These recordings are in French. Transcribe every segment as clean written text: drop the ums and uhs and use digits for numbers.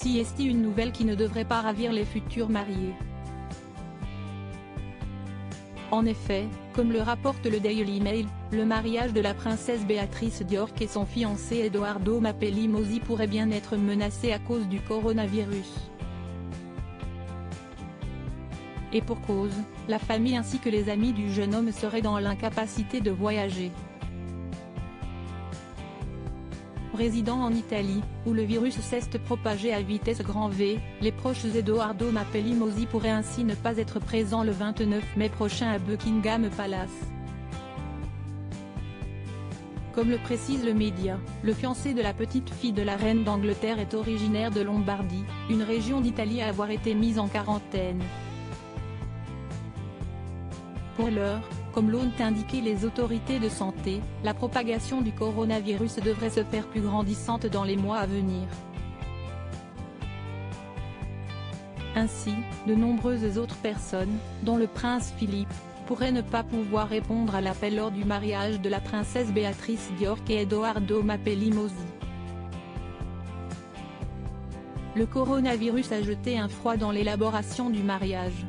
Si est une nouvelle qui ne devrait pas ravir les futurs mariés. En effet, comme le rapporte le Daily Mail, le mariage de la princesse Béatrice d'York et son fiancé Edoardo Mapelli-Mozzi pourrait bien être menacé à cause du coronavirus. Et pour cause, la famille ainsi que les amis du jeune homme seraient dans l'incapacité de voyager. Résidant en Italie, où le virus s'est propagé à vitesse grand V, les proches d'Edoardo Mapelli-Mozzi pourraient ainsi ne pas être présents le 29 mai prochain à Buckingham Palace. Comme le précise le média, le fiancé de la petite fille de la reine d'Angleterre est originaire de Lombardie, une région d'Italie à avoir été mise en quarantaine. Pour l'heure, comme l'ont indiqué les autorités de santé, la propagation du coronavirus devrait se faire plus grandissante dans les mois à venir. Ainsi, de nombreuses autres personnes, dont le prince Philippe, pourraient ne pas pouvoir répondre à l'appel lors du mariage de la princesse Béatrice d'York et Edoardo Mapelli-Mozzi. Le coronavirus a jeté un froid dans l'élaboration du mariage.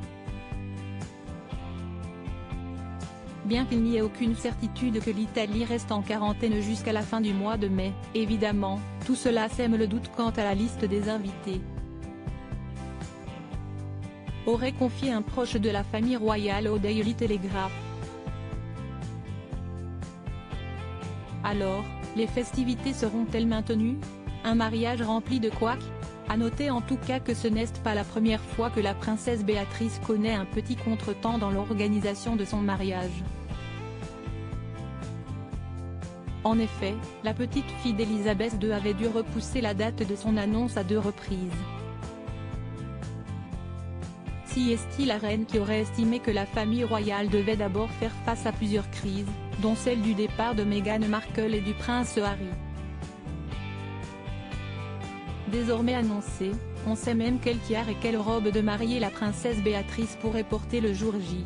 Bien qu'il n'y ait aucune certitude que l'Italie reste en quarantaine jusqu'à la fin du mois de mai, évidemment, tout cela sème le doute quant à la liste des invités. Aurait confié un proche de la famille royale au Daily Telegraph. Alors, les festivités seront-elles maintenues? Un mariage rempli de couacs? À noter en tout cas que ce n'est pas la première fois que la princesse Béatrice connaît un petit contretemps dans l'organisation de son mariage. En effet, la petite fille d'Elisabeth II avait dû repousser la date de son annonce à 2 reprises. Si est la reine qui aurait estimé que la famille royale devait d'abord faire face à plusieurs crises, dont celle du départ de Meghan Markle et du prince Harry. Désormais annoncée, on sait même quelle tiare et quelle robe de mariée la princesse Béatrice pourrait porter le jour J.